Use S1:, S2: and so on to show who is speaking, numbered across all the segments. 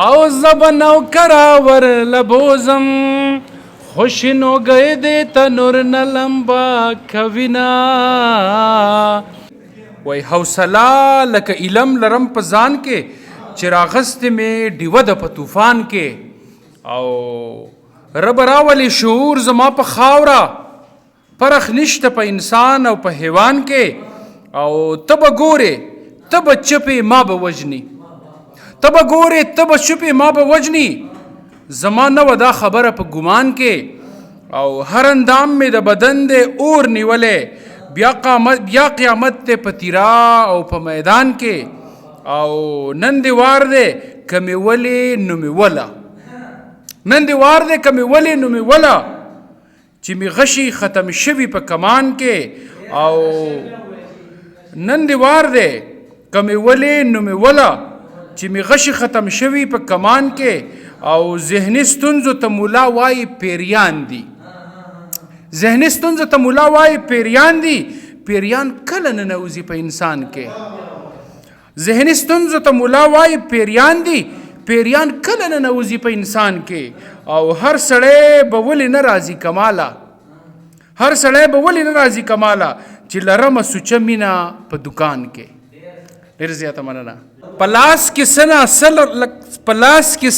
S1: او زبنو کراور لبوزم خوشنو گئے دے تنور نلمبا کوینا وای حوصله لکه علم لرم په ځان کې چراغست می ډیوه د په طوفان کې او رب راولي شعور زما په خاوره پرخ نشته په انسان او په حیوان کې او تب ګوره تب چپې ما به وجني تب ګوره تب چپې ما به وجني زما نه ودا خبره په ګمان کې او هر اندام می د بدن د اور نیولې بیا قیامت ته په تیرا او په میدان کې او نن دی وار دی کمی ولی نمی ولا نن دی وار دی کمی ولی نمی ولا چې می غشي ختم شوی په کمان کې او نن دی وار دی کمی ولی نمی ولا چې می غشي ختم شوی په کمان کې او ذهني ستونزو ته مولا وای پیریان دي ذهني ستونزو ته مولا وای پیریان دي پیریان کله نه نوځي په انسان کې ذهني ستونزو ته مولا وای پیریان دي پیریان کله نه نوځي په انسان کې او هر سړی به ولې نه راځي کماله هر سړی به ولې نه راځي کماله چې لرمه سوچه مینه په دکان کې ډېر زیاته مننه پلاس کې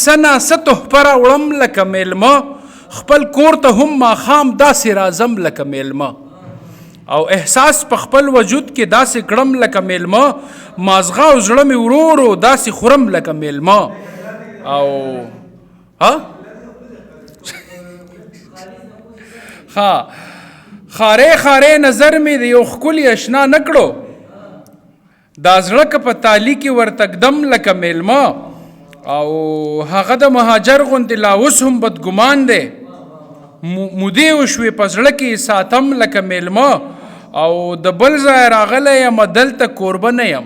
S1: سنا ستحفه راوړم لکه میلمه خپل کور ته هم ماښام داسې راځم لکه میلمه او احساس په خپل وجود کې داسې کړم لکه میلمه مازغه او زړه مې ورو ورو داسې خورم لکه میلمه او خارې نظر مې د یو ښکلي اشنا نه کړو دا زړه که په تالي کې ورتګدم لکه میلمه او هغه د مهاجر غوندې لا اوس هم بدګمان دی مودې وشوې په زړه کې ساتم لکه میلمه او د بل ځای راغلی یم دلته کوربه نه یم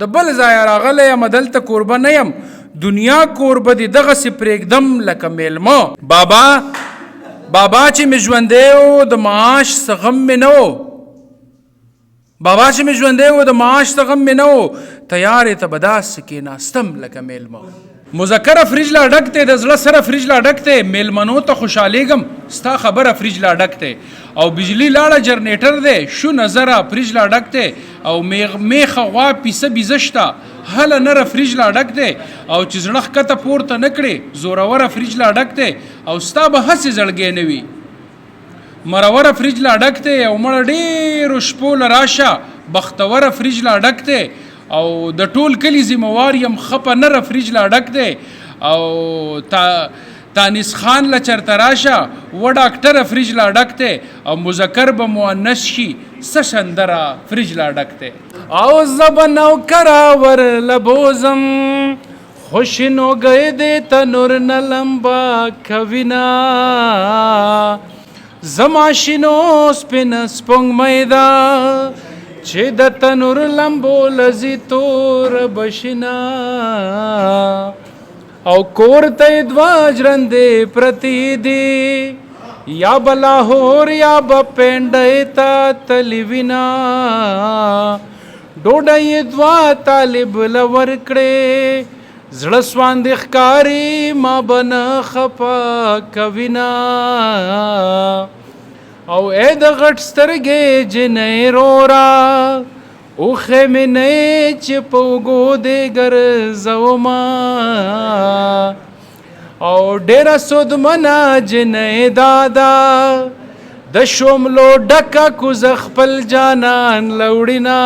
S1: د بل ځای راغلی یم دلته کوربه نه یم دنیا کوربه دې دغسې پرېږدم لکه میلمه بابا چې مې ژوندی و د معاش څه غم مې نه و بابا چې مې ژوندی و د معاش څه غم مې نه و تیارې ته به داسې کېناستم لکه میلمه مذکره فریج لا ډک دی د زړه سره فریج لا ډک دی میلمنو ته خوشحالېږم ستا خبره فریج لا ډک دی او بجلی لاړه جرنیټر دی شو نظره فریج لا ډک دی او میخه غوا پیسه بیزه شته هله نره فریج لا ډک دی او چې زړه ښکته پورته نه کړې زوروره فریج لا ډک دی او ستا به هسې زړګی نه وي مروره فریج لا ډک دی او مړه ډېرو شپو له راشه بختوره فریج لا ډک دی او د ټول کلی ذموار یم خپه نره فریج لا ډک دی او تانیس خان له چرته راشه و ډاکټره فریج لا ډک دی او مذکر به مؤنث شي څه شندره فریج لا ډک دی او زبنو کراور لبوزم خوشنو گئے دے تنور نلمبا کوینا زماشینو سپین سپنگ میدا چې د تنور لمبو لذي تور بشنا او کور ته دوا ژرندې پرتی دي یا بلاهور یا بپنډۍ تا تلوینا ډوډۍ دوا طالب لور کړې زړه سواندې ښکاري ما بن خپه کوینا او اے د غټ سترګې جنۍ رورا اوښې مې نه چې په اوږو دې ګرځومه او ډېره سودمنه جنۍ دادا د شوملو ډکه کوزه خپل جانان لوړینا